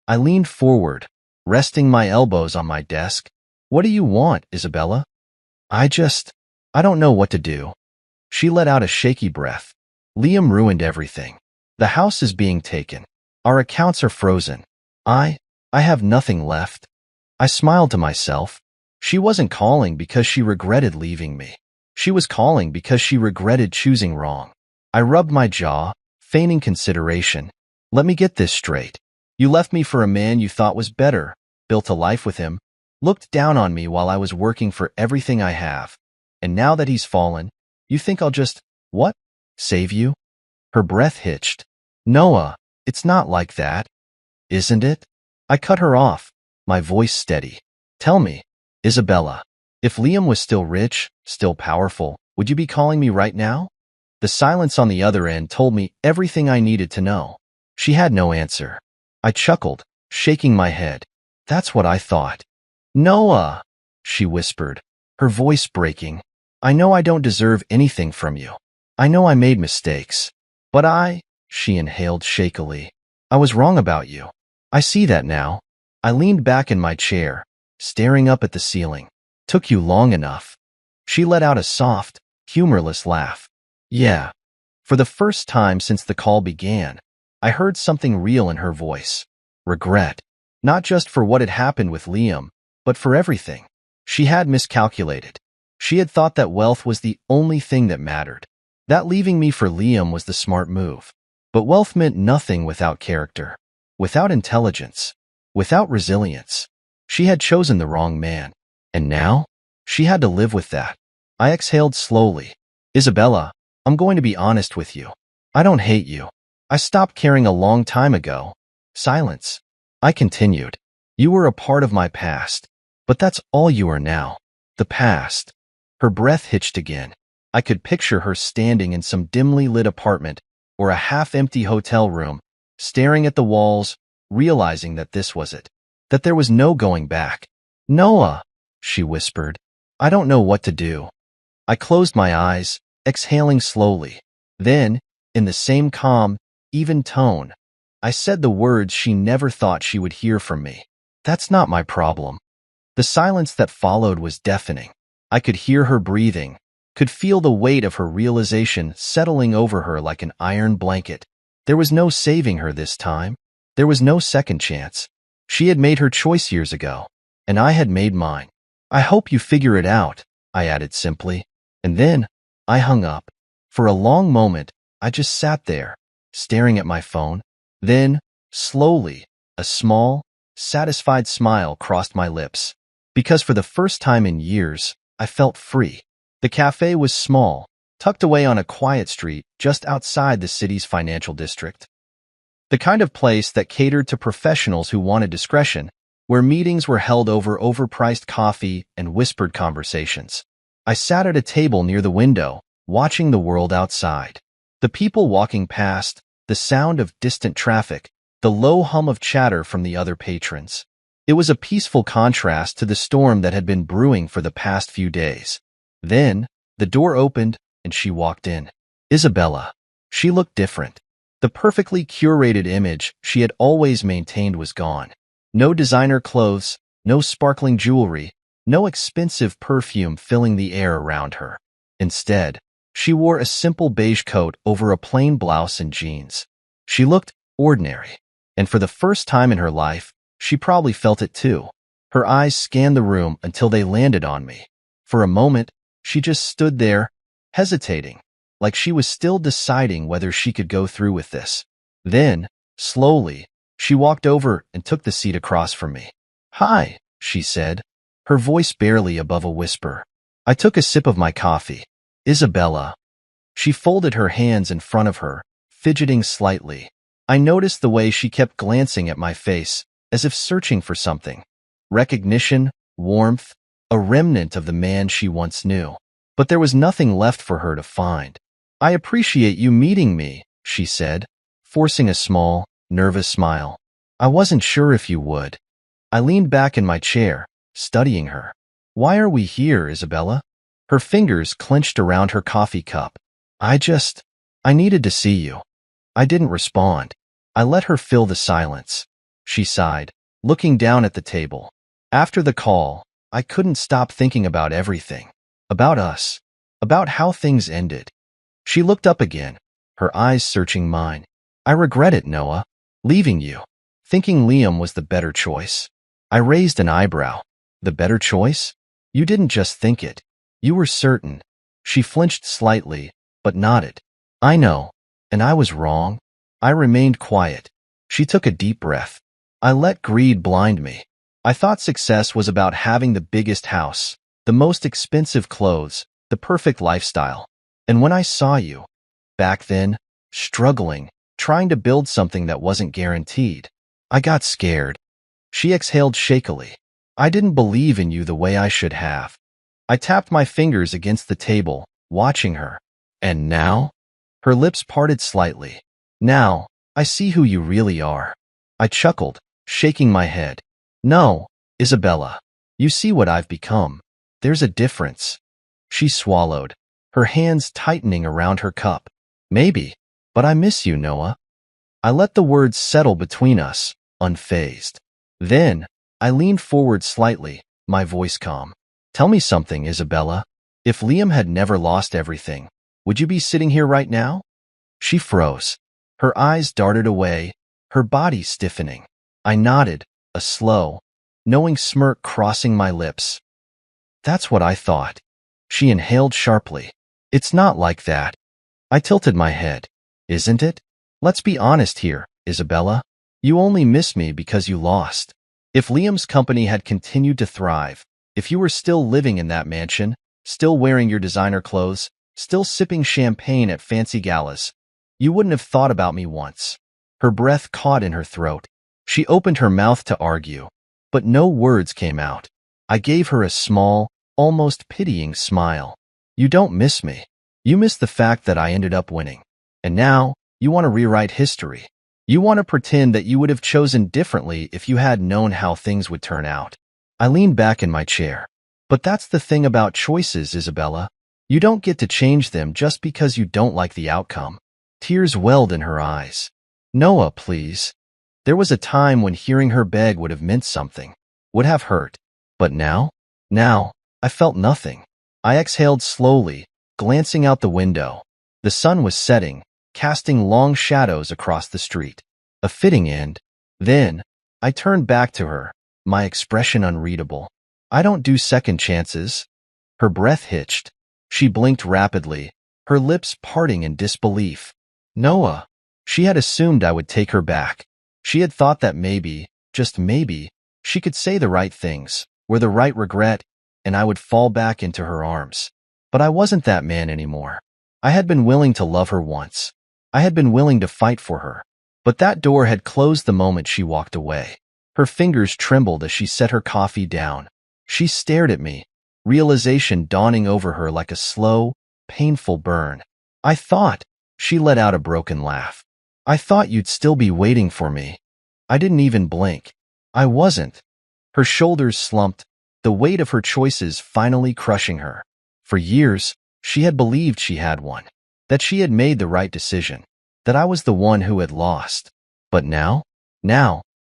I leaned forward, resting my elbows on my desk. What do you want, Isabella? I don't know what to do. She let out a shaky breath. Liam ruined everything. The house is being taken. Our accounts are frozen. I have nothing left. I smiled to myself. She wasn't calling because she regretted leaving me. She was calling because she regretted choosing wrong. I rubbed my jaw, feigning consideration. Let me get this straight. You left me for a man you thought was better, built a life with him, looked down on me while I was working for everything I have. And now that he's fallen, you think I'll just, what? Save you? Her breath hitched. Noah, it's not like that. Isn't it? I cut her off, my voice steady. Tell me, Isabella, if Liam was still rich, still powerful, would you be calling me right now? The silence on the other end told me everything I needed to know. She had no answer. I chuckled, shaking my head. That's what I thought. Noah, she whispered, her voice breaking. I know I don't deserve anything from you. I know I made mistakes. But she inhaled shakily. I was wrong about you. I see that now. I leaned back in my chair, staring up at the ceiling. Took you long enough. She let out a soft, humorless laugh. Yeah. For the first time since the call began, I heard something real in her voice. Regret. Not just for what had happened with Liam, but for everything. She had miscalculated. She had thought that wealth was the only thing that mattered. That leaving me for Liam was the smart move. But wealth meant nothing without character, without intelligence, without resilience. She had chosen the wrong man. And now, she had to live with that. I exhaled slowly. Isabella, I'm going to be honest with you. I don't hate you. I stopped caring a long time ago. Silence. I continued. You were a part of my past, but that's all you are now. The past. Her breath hitched again. I could picture her standing in some dimly lit apartment or a half-empty hotel room, staring at the walls, realizing that this was it, that there was no going back. Noah, she whispered, I don't know what to do. I closed my eyes, exhaling slowly. Then, in the same calm, even tone, I said the words she never thought she would hear from me. That's not my problem. The silence that followed was deafening. I could hear her breathing, could feel the weight of her realization settling over her like an iron blanket. There was no saving her this time. There was no second chance. She had made her choice years ago, and I had made mine. I hope you figure it out, I added simply. And then I hung up. For a long moment, I just sat there, staring at my phone. Then, slowly, a small, satisfied smile crossed my lips. Because for the first time in years, I felt free. The cafe was small, tucked away on a quiet street just outside the city's financial district. The kind of place that catered to professionals who wanted discretion, where meetings were held over overpriced coffee and whispered conversations. I sat at a table near the window, watching the world outside. The people walking past, the sound of distant traffic, the low hum of chatter from the other patrons. It was a peaceful contrast to the storm that had been brewing for the past few days. Then, the door opened, and she walked in. Isabella. She looked different. The perfectly curated image she had always maintained was gone. No designer clothes, no sparkling jewelry, no expensive perfume filling the air around her. Instead, she wore a simple beige coat over a plain blouse and jeans. She looked ordinary, and for the first time in her life, she probably felt it too. Her eyes scanned the room until they landed on me. For a moment, she just stood there, hesitating, like she was still deciding whether she could go through with this. Then, slowly, she walked over and took the seat across from me. "Hi," she said, her voice barely above a whisper. I took a sip of my coffee. "Isabella." She folded her hands in front of her, fidgeting slightly. I noticed the way she kept glancing at my face, as if searching for something. Recognition, warmth, a remnant of the man she once knew. But there was nothing left for her to find. "I appreciate you meeting me," she said, forcing a small, nervous smile. "I wasn't sure if you would." I leaned back in my chair, studying her. "Why are we here, Isabella?" Her fingers clenched around her coffee cup. I needed to see you." I didn't respond. I let her fill the silence. She sighed, looking down at the table. After the call, I couldn't stop thinking about everything. About us. About how things ended. She looked up again, her eyes searching mine. "I regret it, Noah. Leaving you. Thinking Liam was the better choice." I raised an eyebrow. "The better choice? You didn't just think it. You were certain." She flinched slightly, but nodded. "I know. And I was wrong." I remained quiet. She took a deep breath. I let greed blind me. I thought success was about having the biggest house, the most expensive clothes, the perfect lifestyle. And when I saw you, back then, struggling, trying to build something that wasn't guaranteed, I got scared. She exhaled shakily. "I didn't believe in you the way I should have." I tapped my fingers against the table, watching her. "And now?" Her lips parted slightly. "Now, I see who you really are." I chuckled, shaking my head. "No, Isabella. You see what I've become. There's a difference." She swallowed, her hands tightening around her cup. "Maybe, but I miss you, Noah." I let the words settle between us, unfazed. Then, I leaned forward slightly, my voice calm. "Tell me something, Isabella. If Liam had never lost everything, would you be sitting here right now?" She froze. Her eyes darted away, her body stiffening. I nodded, a slow, knowing smirk crossing my lips. "That's what I thought." She inhaled sharply. "It's not like that." I tilted my head. "Isn't it? Let's be honest here, Isabella. You only miss me because you lost. If Liam's company had continued to thrive, if you were still living in that mansion, still wearing your designer clothes, still sipping champagne at fancy galas, you wouldn't have thought about me once." Her breath caught in her throat. She opened her mouth to argue, but no words came out. I gave her a small, almost pitying smile. "You don't miss me. You miss the fact that I ended up winning. And now, you want to rewrite history. You want to pretend that you would have chosen differently if you had known how things would turn out." I leaned back in my chair. "But that's the thing about choices, Isabella. You don't get to change them just because you don't like the outcome." Tears welled in her eyes. "Noah, please." There was a time when hearing her beg would have meant something, would have hurt. But now? Now, I felt nothing. I exhaled slowly, glancing out the window. The sun was setting, casting long shadows across the street. A fitting end. Then, I turned back to her, my expression unreadable. I don't do second chances. Her breath hitched. She blinked rapidly, her lips parting in disbelief. Noah. She had assumed I would take her back. She had thought that maybe, just maybe, she could say the right things, with the right regret, and I would fall back into her arms. But I wasn't that man anymore. I had been willing to love her once. I had been willing to fight for her. But that door had closed the moment she walked away. Her fingers trembled as she set her coffee down. She stared at me, realization dawning over her like a slow, painful burn. I thought, she let out a broken laugh. I thought you'd still be waiting for me. I didn't even blink. I wasn't. Her shoulders slumped, the weight of her choices finally crushing her. For years, she had believed she had one, that she had made the right decision, that I was the one who had lost. But now,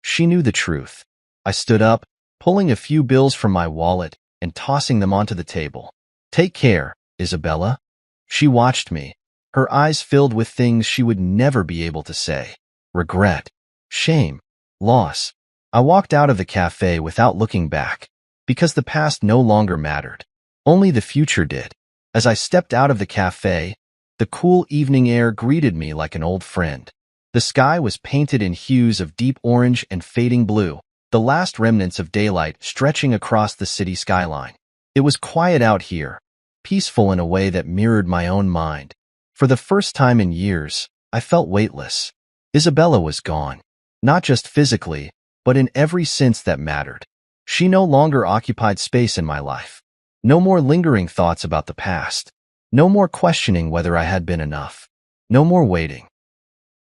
she knew the truth. I stood up, pulling a few bills from my wallet and tossing them onto the table. Take care, Isabella. She watched me, her eyes filled with things she would never be able to say. Regret, shame, loss. I walked out of the cafe without looking back, because the past no longer mattered. Only the future did. As I stepped out of the cafe, the cool evening air greeted me like an old friend. The sky was painted in hues of deep orange and fading blue, the last remnants of daylight stretching across the city skyline. It was quiet out here, peaceful in a way that mirrored my own mind. For the first time in years, I felt weightless. Isabella was gone, not just physically, but in every sense that mattered. She no longer occupied space in my life. No more lingering thoughts about the past. No more questioning whether I had been enough. No more waiting.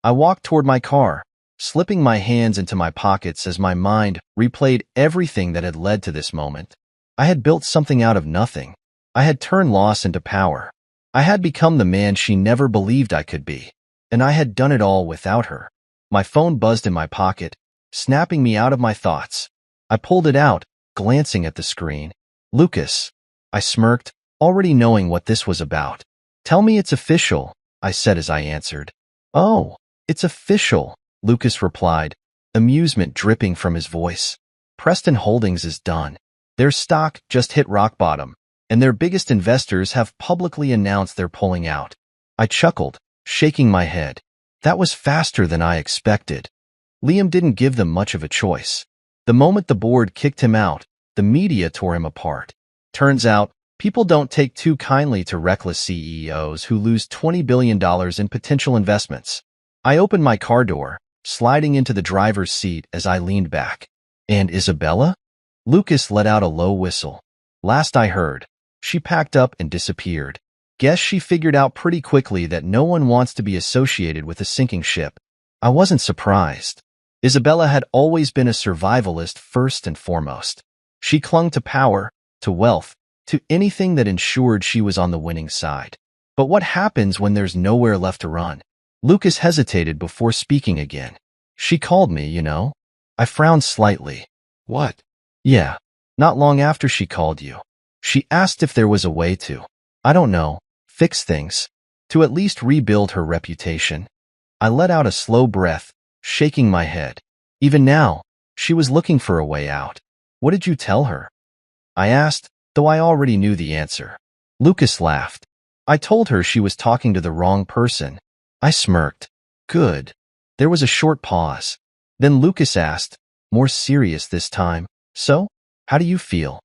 I walked toward my car, slipping my hands into my pockets as my mind replayed everything that had led to this moment. I had built something out of nothing. I had turned loss into power. I had become the man she never believed I could be. And I had done it all without her. My phone buzzed in my pocket, snapping me out of my thoughts. I pulled it out, glancing at the screen. Lucas. I smirked, already knowing what this was about. Tell me it's official, I said as I answered. Oh, it's official, Lucas replied, amusement dripping from his voice. Preston Holdings is done. Their stock just hit rock bottom, and their biggest investors have publicly announced they're pulling out. I chuckled, shaking my head. That was faster than I expected. Liam didn't give them much of a choice. The moment the board kicked him out, the media tore him apart. Turns out, people don't take too kindly to reckless CEOs who lose $20 billion in potential investments. I opened my car door, sliding into the driver's seat as I leaned back. And Isabella? Lucas let out a low whistle. Last I heard, she packed up and disappeared. Guess she figured out pretty quickly that no one wants to be associated with a sinking ship. I wasn't surprised. Isabella had always been a survivalist first and foremost. She clung to power, to wealth, to anything that ensured she was on the winning side. But what happens when there's nowhere left to run? Lucas hesitated before speaking again. She called me, you know. I frowned slightly. What? Yeah, not long after she called you. She asked if there was a way to, I don't know, fix things, to at least rebuild her reputation. I let out a slow breath, shaking my head. Even now, she was looking for a way out. What did you tell her? I asked, though I already knew the answer. Lucas laughed. I told her she was talking to the wrong person. I smirked. Good. There was a short pause. Then Lucas asked, more serious this time, so, how do you feel?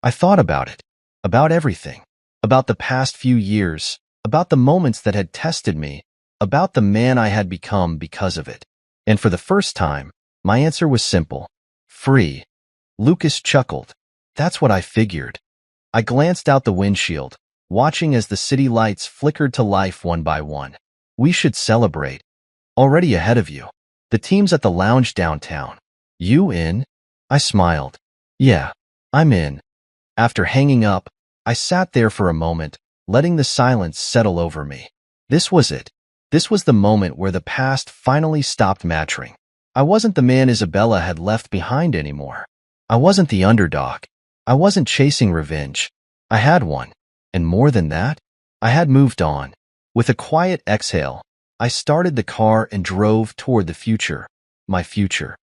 I thought about it. About everything. About the past few years. About the moments that had tested me. About the man I had become because of it. And for the first time, my answer was simple. Free. Lucas chuckled. That's what I figured. I glanced out the windshield, watching as the city lights flickered to life one by one. We should celebrate. Already ahead of you. The team's at the lounge downtown. You in? I smiled. Yeah, I'm in. After hanging up, I sat there for a moment, letting the silence settle over me. This was it. This was the moment where the past finally stopped mattering. I wasn't the man Isabella had left behind anymore. I wasn't the underdog. I wasn't chasing revenge. I had one. And more than that, I had moved on. With a quiet exhale, I started the car and drove toward the future, my future.